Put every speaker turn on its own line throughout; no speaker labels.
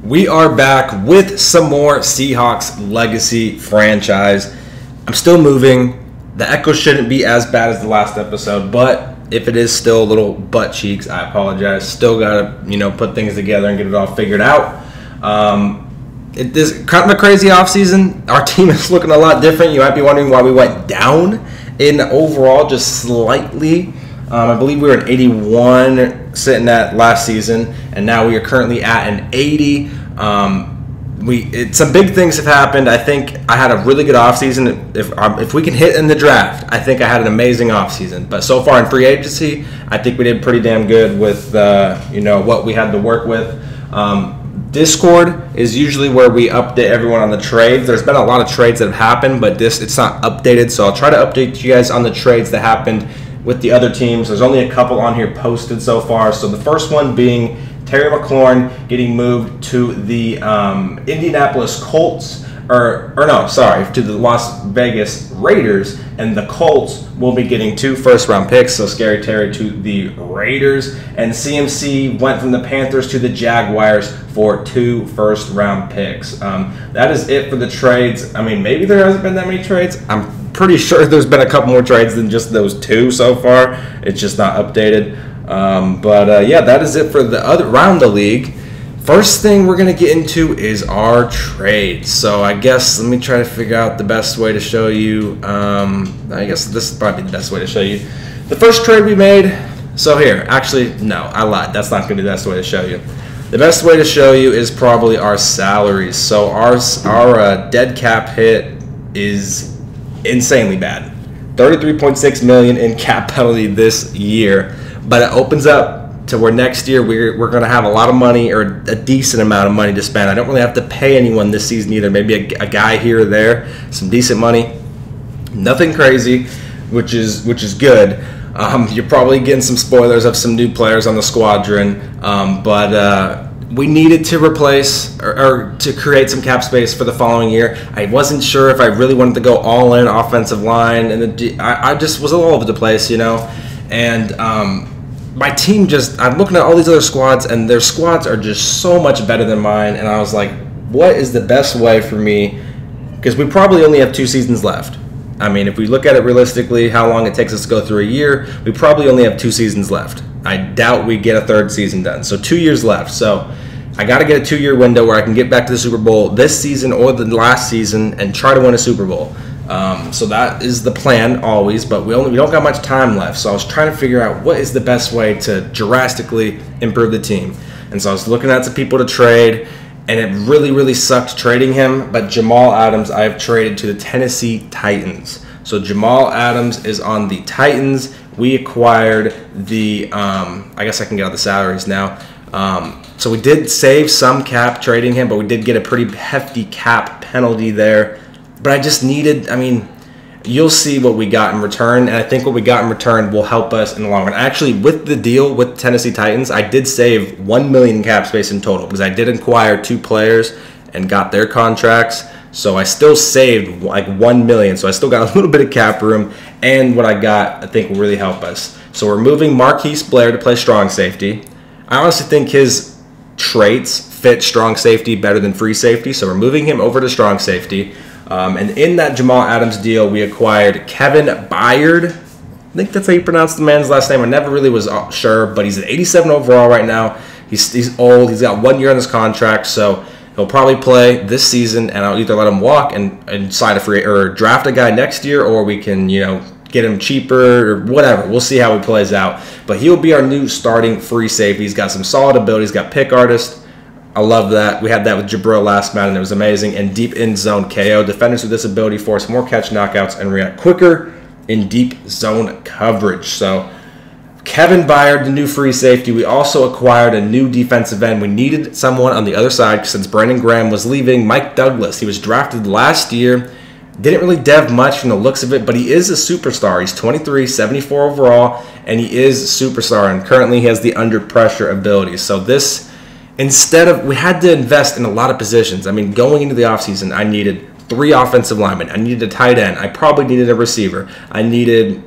We are back with some more Seahawks legacy franchise. I'm still moving. The echo shouldn't be as bad as the last episode, but if it is still a little butt cheeks, I apologize. Still gotta, put things together and get it all figured out. It is kind of a crazy offseason. Our team is looking a lot different. You might be wondering why we went down in overall, just slightly. I believe we were at 81 sitting at last season, and now we are currently at an 80. Some big things have happened. I think I had a really good offseason. If we can hit in the draft, I think I had an amazing offseason. But so far in free agency, I think we did pretty damn good with what we had to work with. Discord is usually where we update everyone on the trades. There's been a lot of trades that have happened, but it's not updated. So I'll try to update you guys on the trades that happened with the other teams. There's only a couple on here posted so far. So the first one being Terry McLaurin getting moved to the Indianapolis Colts, to the Las Vegas Raiders, and the Colts will be getting 2 first-round picks. So Scary Terry to the Raiders, and CMC went from the Panthers to the Jaguars for 2 first-round picks. That is it for the trades. I mean, maybe there hasn't been that many trades. I'm pretty sure there's been a couple more trades than just those 2 so far. It's just not updated. That is it for the other round of the league. First thing we're going to get into is our trades. So I guess let me try to figure out the best way to show you. I guess this is probably the best way to show you. The first trade we made. So here, actually, no, I lied. That's not going to be the best way to show you. The best way to show you is probably our salaries. So our dead cap hit is insanely bad. $33.6 million in cap penalty this year. But it opens up to where next year we're going to have a lot of money, or a decent amount of money to spend. I don't really have to pay anyone this season either. Maybe a guy here or there, some decent money. Nothing crazy, which is good. You're probably getting some spoilers of some new players on the squadron, but we needed to replace or to create some cap space for the following year. I wasn't sure if I really wanted to go all in offensive line, and I just was all over the place, and my team I'm looking at all these other squads, and their squads are just so much better than mine, and I was like, what is the best way for me? Because we probably only have 2 seasons left. I mean, if we look at it realistically, how long it takes us to go through a year, we probably only have 2 seasons left. I doubt we get a 3rd season done. So 2 years left. So I got to get a 2-year window where I can get back to the Super Bowl this season or the last season and try to win a Super Bowl. So that is the plan always, but we don't got much time left. So I was trying to figure out what is the best way to drastically improve the team. And so I was looking at some people to trade, and it really, really sucked trading him. But Jamal Adams, I have traded to the Tennessee Titans. So Jamal Adams is on the Titans. We acquired the, I guess I can get out the salaries now. So we did save some cap trading him, but we did get a pretty hefty cap penalty there. But I just needed, you'll see what we got in return, and I think what we got in return will help us in the long run. Actually, with the deal with Tennessee Titans, I did save $1 million in cap space in total because I did acquire 2 players and got their contracts. So I still saved like $1 million. So I still got a little bit of cap room, and what I got I think will really help us. So we're moving Marquise Blair to play strong safety. I honestly think his traits fit strong safety better than free safety, so we're moving him over to strong safety. And in that Jamal Adams deal, we acquired Kevin Byard. I think that's how you pronounce the man's last name. I never really was sure, but he's an 87 overall right now. He's old. He's got 1 year on his contract, so he'll probably play this season, and I'll either let him walk and sign a free or draft a guy next year, or we can get him cheaper or whatever. We'll see how he plays out. But he'll be our new starting free safety. He's got some solid ability. He's got pick artist. I love that. We had that with Jabril last Madden. It was amazing. And deep in zone KO. Defenders with this ability force more catch knockouts and react quicker in deep zone coverage. So Kevin Byard, the new free safety. We also acquired a new defensive end. We needed someone on the other side since Brandon Graham was leaving. Mike Douglas. He was drafted last year. Didn't really dev much from the looks of it, but he is a superstar. He's 23, 74 overall, and he is a superstar. And currently he has the under pressure ability. So this... we had to invest in a lot of positions. Going into the offseason, I needed 3 offensive linemen. I needed a tight end. I probably needed a receiver. I needed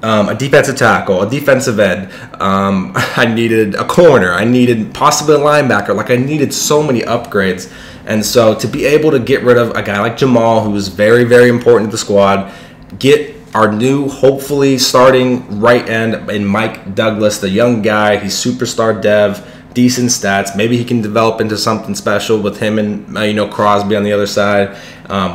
a defensive tackle, a defensive end. I needed a corner. I needed possibly a linebacker. Like, I needed so many upgrades. And so to be able to get rid of a guy like Jamal, who is very, very important to the squad, get our new, hopefully starting right end in Mike Douglas, the young guy. He's superstar dev, decent stats. Maybe he can develop into something special with him and Crosby on the other side.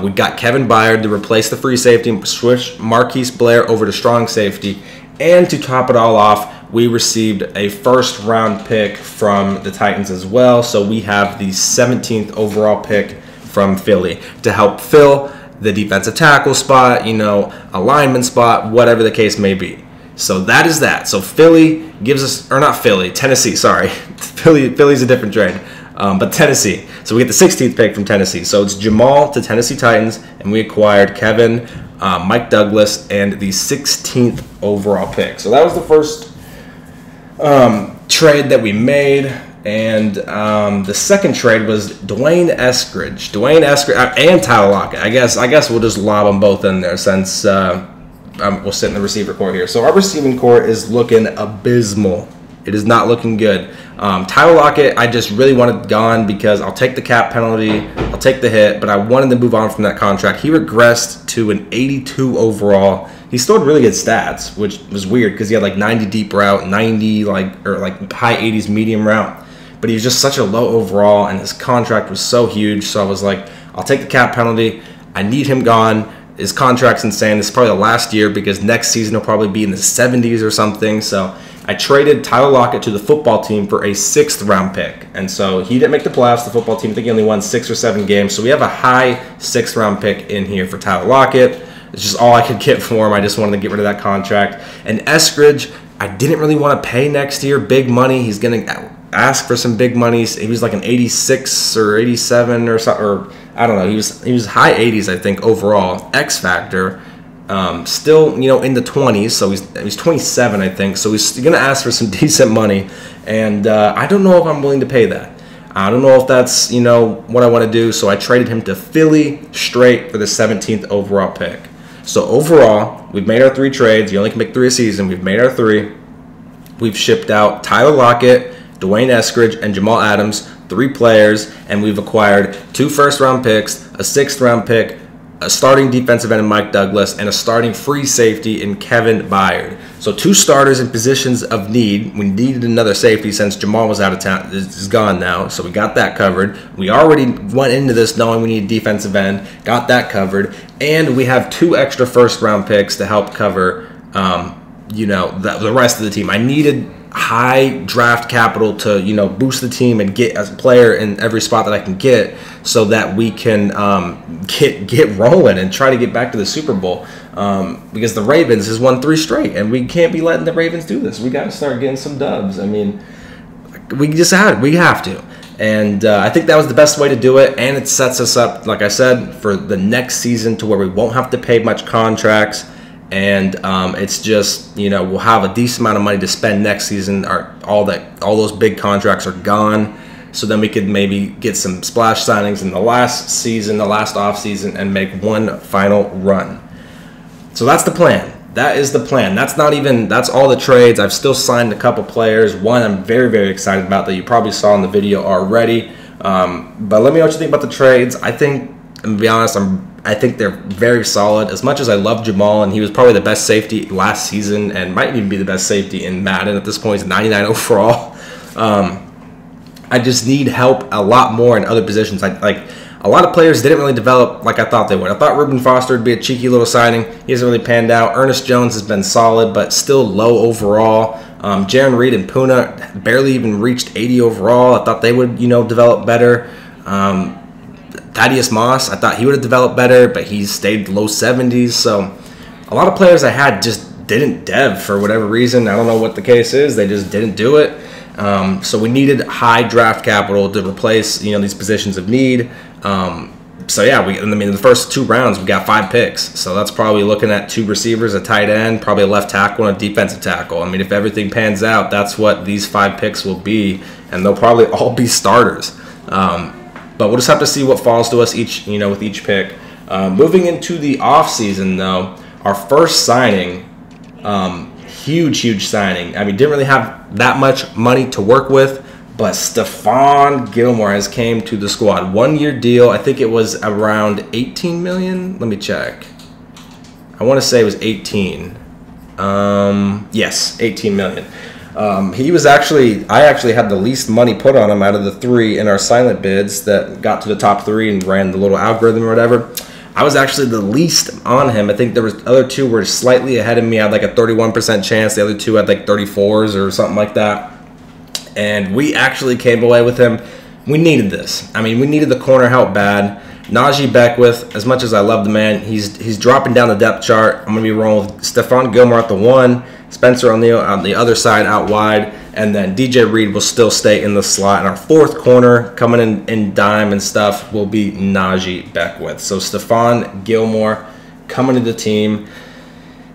We got Kevin Byard to replace the free safety and switch Marquise Blair over to strong safety. And to top it all off, we received a first-round pick from the Titans as well. So we have the 17th overall pick from Philly to help fill the defensive tackle spot, a lineman spot, whatever the case may be. So that is that. So Philly gives us, or not Philly, Tennessee, sorry. Philly's a different trade, but Tennessee. So we get the 16th pick from Tennessee. So it's Jamal to Tennessee Titans, and we acquired Kevin, Mike Douglas, and the 16th overall pick. So that was the first trade that we made. And the second trade was Dwayne Eskridge and Tyler Lockett. I guess we'll just lob them both in there since we'll sit in the receiver core here. So our receiving core is looking abysmal. It is not looking good. Tyler Lockett, I just really wanted gone because I'll take the cap penalty, I'll take the hit, but I wanted to move on from that contract. He regressed to an 82 overall. He still had really good stats, which was weird because he had like 90 deep route, 90 like high 80s medium route. But he was just such a low overall, and his contract was so huge. So I was like, I'll take the cap penalty. I need him gone. His contract's insane. This is probably the last year because next season he'll probably be in the 70s or something. So I traded Tyler Lockett to the football team for a 6th round pick. And so he didn't make the playoffs, the football team. I think he only won 6 or 7 games. So we have a high 6th round pick in here for Tyler Lockett. It's just all I could get for him. I just wanted to get rid of that contract. And Eskridge, I didn't really want to pay next year big money. He's going to ask for some big monies. He was like an 86 or 87 or something, or I don't know. He was high 80s, I think, overall. X factor, still in the 20s. So he's 27, I think. So he's gonna ask for some decent money, and I don't know if I'm willing to pay that. I don't know if that's what I want to do. So I traded him to Philly straight for the 17th overall pick. So overall, we've made our 3 trades. You only can make 3 a season. We've made our 3. We've shipped out Tyler Lockett, Dwayne Eskridge, and Jamal Adams, 3 players, and we've acquired 2 first-round picks, a 6th-round pick, a starting defensive end in Mike Douglas, and a starting free safety in Kevin Byard. So 2 starters in positions of need. We needed another safety since Jamal was out of town. Is gone now, so we got that covered. We already went into this knowing we need a defensive end, got that covered, and we have 2 extra first-round picks to help cover, the rest of the team. I needed high draft capital to boost the team and get a player in every spot that I can get so that we can get rolling and try to get back to the Super Bowl, because the Ravens has won 3 straight and we can't be letting the Ravens do this. We got to start getting some dubs. I mean, we have to, and I think that was the best way to do it, and it sets us up, like I said, for the next season to where we won't have to pay much contracts. And it's just, we'll have a decent amount of money to spend next season. All those big contracts are gone. So then we could maybe get some splash signings in the last off season, and make one final run. So that's the plan. That is the plan. That's all the trades. I've still signed a couple players. One I'm very, very excited about that you probably saw in the video already. But let me know what you think about the trades. To be honest, I think they're very solid. As much as I love Jamal, and he was probably the best safety last season and might even be the best safety in Madden at this point, he's 99 overall. I just need help a lot more in other positions. Like a lot of players didn't really develop like I thought they would. I thought Reuben Foster would be a cheeky little signing. He hasn't really panned out. Ernest Jones has been solid, but still low overall. Jaron Reed and Puna barely even reached 80 overall. I thought they would, develop better. Thaddeus Moss, I thought he would have developed better, but he stayed low 70s. So a lot of players I had just didn't dev for whatever reason. I don't know what the case is. They just didn't do it. So we needed high draft capital to replace, these positions of need. So yeah, the first 2 rounds we got 5 picks. So that's probably looking at 2 receivers, a tight end, probably a left tackle, and a defensive tackle. If everything pans out, that's what these 5 picks will be, and they'll probably all be starters. But we'll just have to see what falls to us with each pick. Moving into the offseason, though, our first signing Huge signing. I mean, didn't really have that much money to work with, but Stephon Gilmore has came to the squad. 1-year deal. I think it was around 18 million. Let me check. I want to say it was 18. Yes, 18 million. He was actually, I actually had the least money put on him out of the 3 in our silent bids that got to the top 3 and ran the little algorithm or whatever. I was actually the least on him. I think there was other 2 were slightly ahead of me. I had like a 31% chance. The other 2 had like 34s or something like that. And we actually came away with him. We needed this. I mean, we needed the corner help bad. Najee Beckwith, as much as I love the man, he's dropping down the depth chart. I'm going to be rolling with Stephon Gilmore at the 1, Spencer on the other side out wide, and then DJ Reed will still stay in the slot. And our 4th corner coming in dime and stuff will be Najee Beckwith. So Stephon Gilmore coming to the team.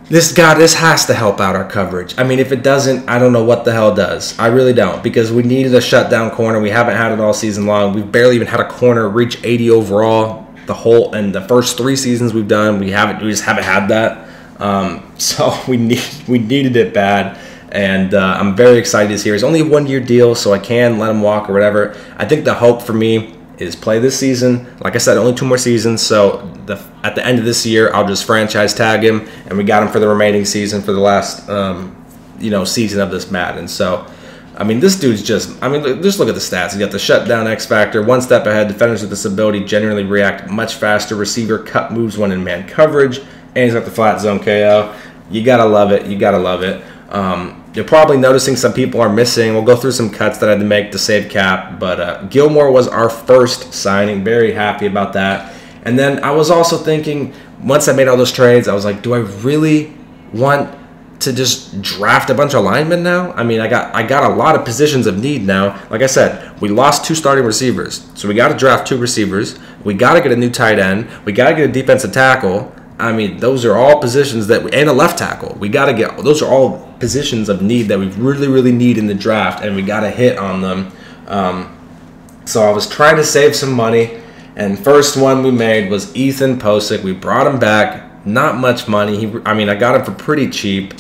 This has to help out our coverage. I mean, if it doesn't, I don't know what the hell does. I really don't, because we needed a shutdown corner. We haven't had it all season long. We've barely even had a corner reach 80 overall. The first 3 seasons we've done, we just haven't had that. So we needed it bad, and I'm very excited he's here. It's only a 1-year deal, so I can let him walk or whatever. I think the hope for me is play this season. Like I said, only 2 more seasons, so at the end of this year, I'll just franchise tag him, and we got him for the remaining season for the last season of this Madden. So, I mean, this dude's just look at the stats. He got the shutdown X factor, 1 step ahead. Defenders with this ability generally react much faster. Receiver cut moves when in man coverage, and he's got the flat zone KO. You gotta love it. You gotta love it. You're probably noticing some people are missing. We'll go through some cuts that I had to make to save cap, but Gilmore was our first signing. Very happy about that. And then I was also thinking, once I made all those trades, I was like, do I really want to just draft a bunch of linemen now? I mean, I got a lot of positions of need now. Like I said, we lost 2 starting receivers, so we got to draft 2 receivers. We got to get a new tight end. We got to get a defensive tackle. I mean, those are all positions and a left tackle. We got to get. Those are all positions of need that we really need in the draft, and we got to hit on them. So I was trying to save some money, and first one we made was Ethan Posick. We brought him back, not much money. I got him for pretty cheap.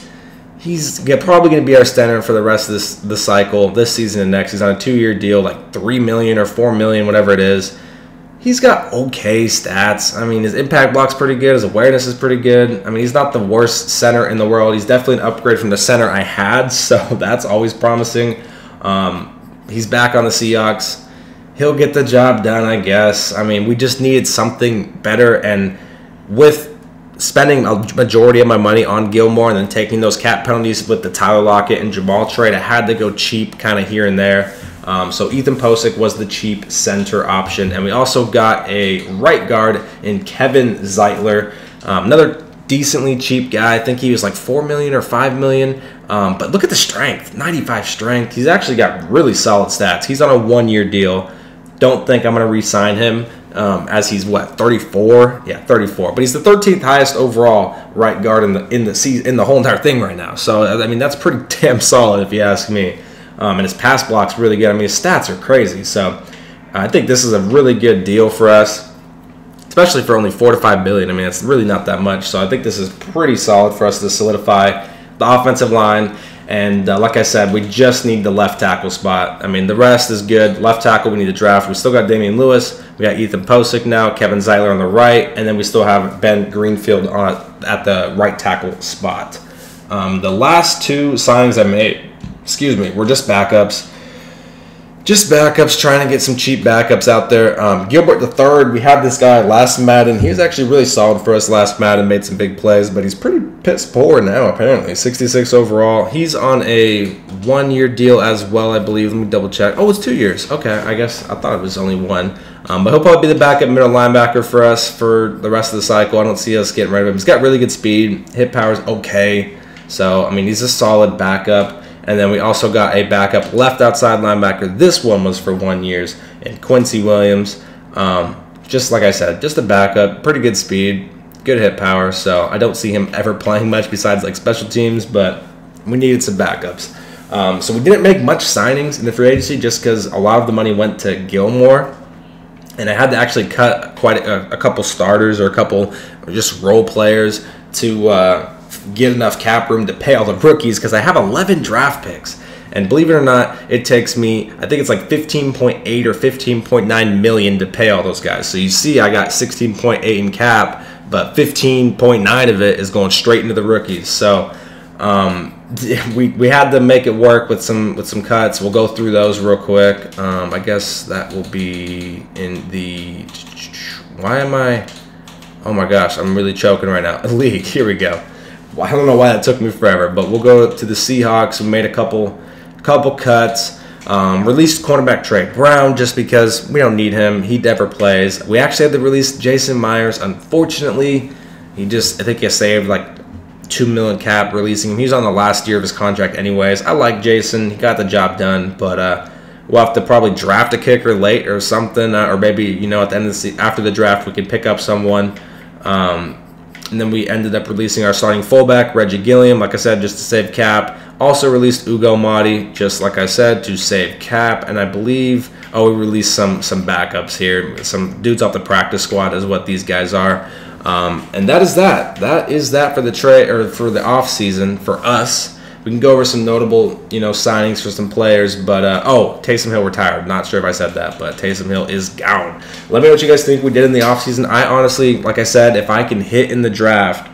He's probably going to be our center for the rest of the cycle, this season and next. He's on a 2-year deal, like $3 million or $4 million, whatever it is. He's got okay stats. I mean, his impact block's pretty good. His awareness is pretty good. I mean, he's not the worst center in the world. He's definitely an upgrade from the center I had, so that's always promising. He's back on the Seahawks. He'll get the job done, I guess. I mean, we just needed something better, and with spending a majority of my money on Gilmore and then taking those cap penalties with the Tyler Lockett and Jamal trade, I had to go cheap kind of here and there. So Ethan Posick was the cheap center option. And we also got a right guard in Kevin Zeitler, another decently cheap guy. I think he was like $4 million or $5 million. But look at the strength, 95 strength. He's actually got really solid stats. He's on a 1-year deal. Don't think I'm going to re-sign him as he's, 34? Yeah, 34. But he's the 13th highest overall right guard in the whole entire thing right now. So, I mean, that's pretty damn solid if you ask me. And his pass block's really good. I mean, his stats are crazy. So I think this is a really good deal for us, especially for only $4 to $5 billion. I mean, it's really not that much. So I think this is pretty solid for us to solidify the offensive line. And like I said, we just need the left tackle spot. I mean, the rest is good. Left tackle, we need to draft. We still got Damian Lewis. We got Ethan Posick now, Kevin Zeitler on the right, and then we still have Ben Greenfield at the right tackle spot. The last 2 signings I made, were just backups. Just backups, trying to get some cheap backups out there. Gilbert III, we had this guy last Madden. He was actually really solid for us last Madden, made some big plays, but he's pretty piss poor now, apparently. 66 overall. He's on a 1-year deal as well, I believe. Let me double check. Oh, it's 2 years. Okay, I guess I thought it was only 1. But he'll probably be the backup middle linebacker for us for the rest of the cycle. I don't see us getting rid of him. He's got really good speed. Hit power's okay. So, I mean, he's a solid backup. And then we also got a backup left outside linebacker. This one was for 1 year, and Quincy Williams. Just like I said, just a backup, pretty good speed, good hit power. So I don't see him ever playing much besides like special teams, but we needed some backups. So we didn't make much signings in the free agency just because a lot of the money went to Gilmore. And I had to actually cut quite a couple starters or a couple just role players to get enough cap room to pay all the rookies because I have 11 draft picks. And believe it or not, it takes me, I think it's like 15.8 or 15.9 million to pay all those guys. So you see I got 16.8 in cap, but 15.9 of it is going straight into the rookies. So we had to make it work with some cuts. We'll go through those real quick. I guess that will be in the, why am I, oh my gosh, I'm really choking right now. League, here we go. I don't know why that took me forever, but we'll go to the Seahawks. We made a couple cuts. Released cornerback Trey Brown just because we don't need him. He never plays. We actually had to release Jason Myers. Unfortunately, I think he saved like $2 million cap releasing him. He was on the last year of his contract anyways. I like Jason. He got the job done, but we'll have to probably draft a kicker late or something, or maybe, you know, at the end of the after the draft we could pick up someone. And then we ended up releasing our starting fullback, Reggie Gilliam, like I said, just to save cap. Also released Ugo Madi, just like I said, to save cap. And I believe, we released some backups here. Some dudes off the practice squad is what these guys are. And that is that. That is that for the trade, or for the off season for us. We can go over some notable, you know, signings for some players. But Taysom Hill retired. Not sure if I said that, but Taysom Hill is gone. Let me know what you guys think we did in the offseason. I honestly, like I said, if I can hit in the draft,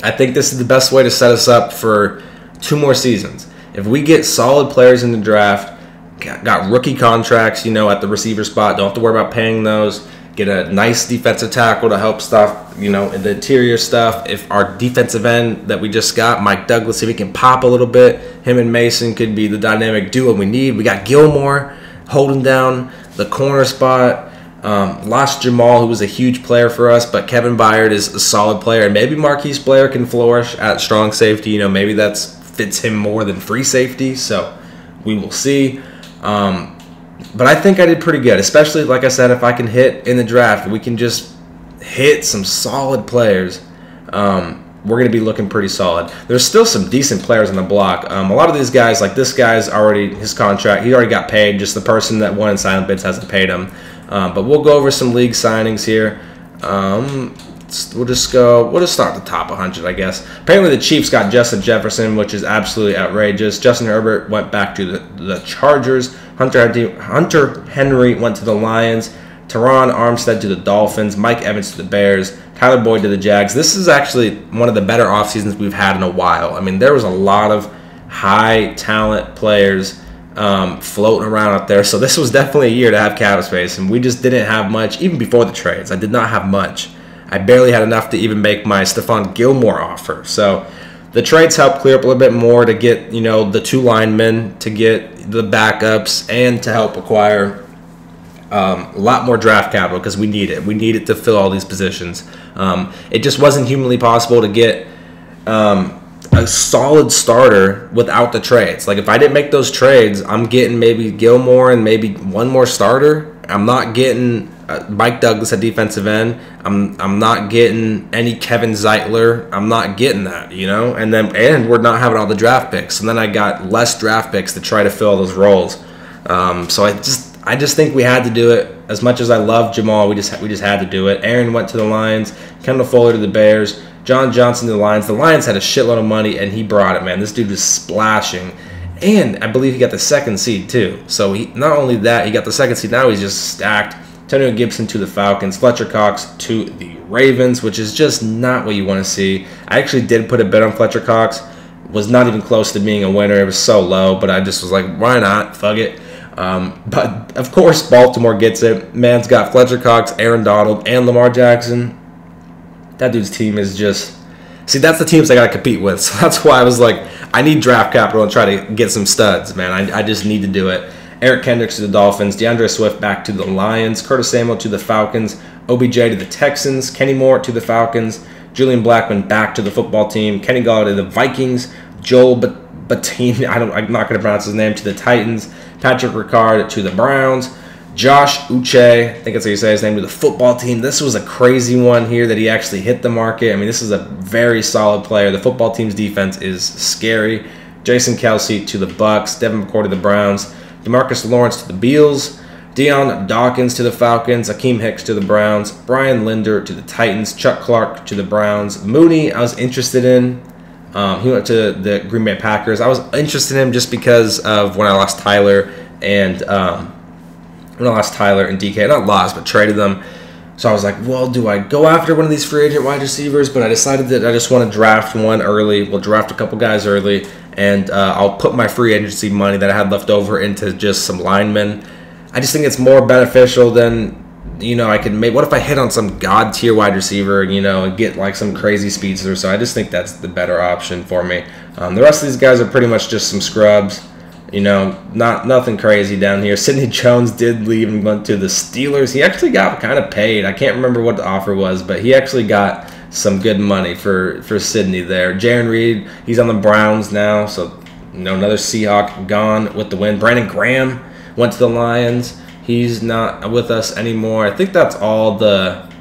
I think this is the best way to set us up for 2 more seasons. If we get solid players in the draft, got rookie contracts, you know, at the receiver spot, don't have to worry about paying those. Get a nice defensive tackle to help stuff, you know, in the interior stuff. If our defensive end that we just got, Mike Douglas, if he can pop a little bit, him and Mason could be the dynamic duo we need. We got Gilmore holding down the corner spot. Lost Jamal, who was a huge player for us, but Kevin Byard is a solid player. And maybe Marquise Blair can flourish at strong safety. You know, maybe that fits him more than free safety. So we will see. But I think I did pretty good, especially, like I said, if I can hit in the draft, we can just hit some solid players. We're going to be looking pretty solid. There's still some decent players on the block. A lot of these guys, like this guy's already, his contract, he already got paid. Just the person that won in silent bids hasn't paid him. But we'll go over some league signings here. We'll just start at the top 100, I guess. Apparently the Chiefs got Justin Jefferson, which is absolutely outrageous. Justin Herbert went back to the Chargers. Hunter Henry went to the Lions. Teron Armstead to the Dolphins. Mike Evans to the Bears. Tyler Boyd to the Jags. This is actually one of the better off seasons we've had in a while. I mean, there was a lot of high talent players floating around up there. So this was definitely a year to have cap space, and we just didn't have much even before the trades. I did not have much. I barely had enough to even make my Stephon Gilmore offer. So the trades helped clear up a little bit more to get, you know, the 2 linemen, to get the backups, and to help acquire a lot more draft capital because we need it. We need it to fill all these positions. It just wasn't humanly possible to get a solid starter without the trades. Like if I didn't make those trades, I'm getting maybe Gilmore and maybe one more starter. I'm not getting Mike Douglas at defensive end. I'm not getting any Kevin Zeitler. I'm not getting that, you know. And we're not having all the draft picks. And then I got less draft picks to try to fill those roles. So I just think we had to do it. As much as I love Jamal, we just had to do it. Aaron went to the Lions. Kendall Fuller to the Bears. John Johnson to the Lions. The Lions had a shitload of money, and he brought it, man. This dude was splashing. And I believe he got the 2nd seed, too. So not only that, he got the 2nd seed. Now he's just stacked. Antonio Gibson to the Falcons. Fletcher Cox to the Ravens, which is just not what you want to see. I actually did put a bet on Fletcher Cox. Was not even close to being a winner. It was so low, but I just was like, why not? Fuck it. But, of course, Baltimore gets it. Man's got Fletcher Cox, Aaron Donald, and Lamar Jackson. That dude's team is just... See, that's the teams I got to compete with. So that's why I was like, I need draft capital and try to get some studs, man. I just need to do it. Eric Kendricks to the Dolphins. DeAndre Swift back to the Lions. Curtis Samuel to the Falcons. OBJ to the Texans. Kenny Moore to the Falcons. Julian Blackmon back to the football team. Kenny Galladay to the Vikings. Joel Batine, I'm not going to pronounce his name, to the Titans. Patrick Ricard to the Browns. Josh Uche, I think that's how you say his name, to the football team. This was a crazy one here that he actually hit the market. I mean, this is a very solid player. The football team's defense is scary. Jason Kelsey to the Bucks. Devin McCourty to the Browns. DeMarcus Lawrence to the Bills. Deion Dawkins to the Falcons, Akeem Hicks to the Browns, Brian Linder to the Titans, Chuck Clark to the Browns. Mooney, I was interested in. He went to the Green Bay Packers. I was interested in him just because of when I lost Tyler and DK. Not lost, but traded them. So I was like, well, do I go after one of these free agent wide receivers? But I decided that I just want to draft one early. We'll draft a couple guys early, and I'll put my free agency money that I had left over into just some linemen. I just think it's more beneficial than, I could make. What if I hit on some god tier wide receiver, and get like some crazy speedster? So I just think that's the better option for me. The rest of these guys are pretty much just some scrubs. Nothing crazy down here. Sidney Jones did leave and went to the Steelers. He actually got kind of paid. I can't remember what the offer was, but he actually got some good money for Sidney there. Jaron Reed, he's on the Browns now, so another Seahawk gone with the win. Brandon Graham went to the Lions. He's not with us anymore. I think that's all the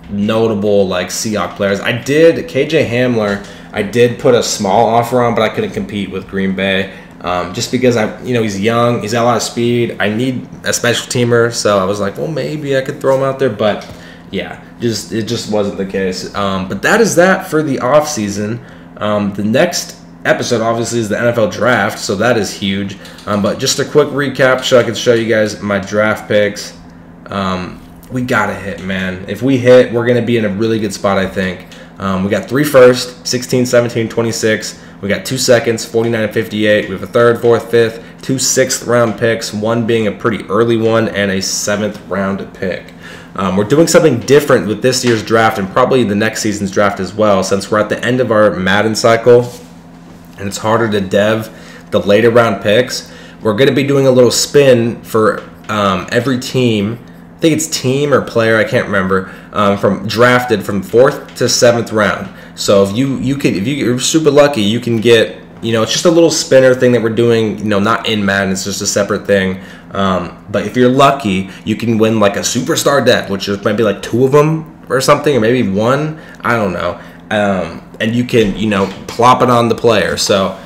notable Seahawk players. KJ Hamler, I did put a small offer on, but I couldn't compete with Green Bay. Just because he's young, he's got a lot of speed. I need a special teamer, so I was like, well, maybe I could throw him out there, but yeah, it just wasn't the case. But that is that for the off season. The next episode obviously is the NFL draft, so that is huge. But just a quick recap so I can show you guys my draft picks. We gotta hit, man. If we hit, we're gonna be in a really good spot, I think. We got 3 firsts, 16, 17, 26. We got 2 seconds, 49 and 58. We have a 3rd, 4th, 5th, 2 6th-round picks, one being a pretty early one, and a 7th-round pick. We're doing something different with this year's draft and probably the next season's draft as well, since we're at the end of our Madden cycle and it's harder to dev the later round picks. We're going to be doing a little spin for every team. I think it's team or player, I can't remember, from drafted from 4th to 7th round. So if you're super lucky, you can get, it's just a little spinner thing that we're doing, not in Madden, it's just a separate thing. But if you're lucky, you can win like a superstar deck, which is maybe like 2 of them or something, or maybe 1, I don't know. And you can, plop it on the player. So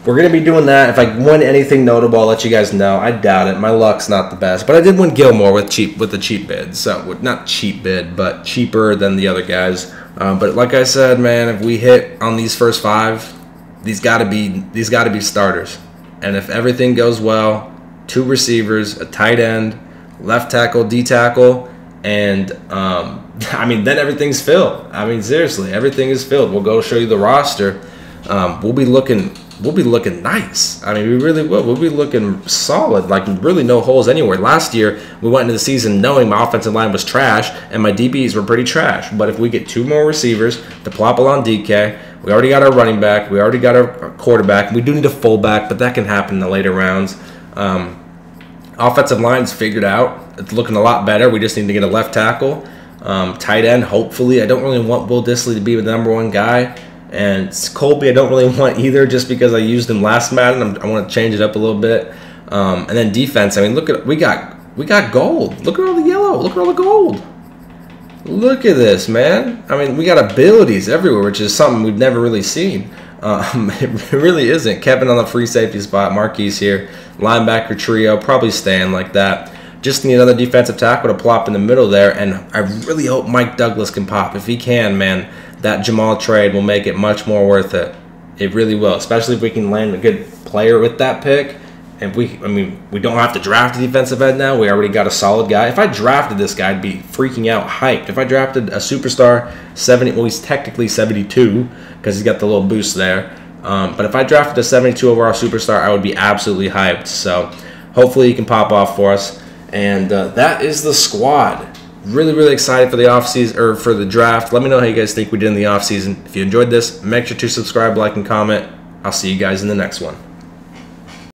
we're going to be doing that. If I win anything notable, I'll let you guys know. I doubt it. My luck's not the best. But I did win Gilmore with the cheap bid. So, not cheap bid, but cheaper than the other guys. But like I said, man, if we hit on these first 5, these got to be starters. And if everything goes well, 2 receivers, a tight end, left tackle, D tackle, and then everything's filled. Seriously, everything is filled. We'll go show you the roster. We'll be looking nice. We really will. We'll be looking solid, really no holes anywhere. Last year, we went into the season knowing my offensive line was trash and my DBs were pretty trash. But if we get 2 more receivers to plop along DK, we already got our running back, we already got our quarterback. We do need a fullback, but that can happen in the later rounds. Offensive line's figured out. It's looking a lot better. We just need to get a left tackle. Tight end, hopefully. I don't really want Will Dissly to be the #1 guy. And Colby, I don't really want either, just because I used him last Madden. I want to change it up a little bit. And then defense. We got gold. Look at all the yellow. Look at all the gold. Look at this, man. We got abilities everywhere, which is something we've never really seen. It really isn't. Kevin on the free safety spot. Marquise here. Linebacker trio. Probably staying like that. Just need another defensive tackle to plop in the middle there. And I really hope Mike Douglas can pop. If he can, man, that Jamal trade will make it much more worth it. It really will, especially if we can land a good player with that pick. And we don't have to draft a defensive end now. We already got a solid guy. If I drafted this guy, I'd be freaking out, hyped. If I drafted a superstar 70, well, he's technically 72 because he's got the little boost there. But if I drafted a 72 overall superstar, I would be absolutely hyped. So hopefully he can pop off for us. And that is the squad. Really, really excited for the offseason, or for the draft. Let me know how you guys think we did in the offseason. If you enjoyed this, make sure to subscribe, like, and comment. I'll see you guys in the next one.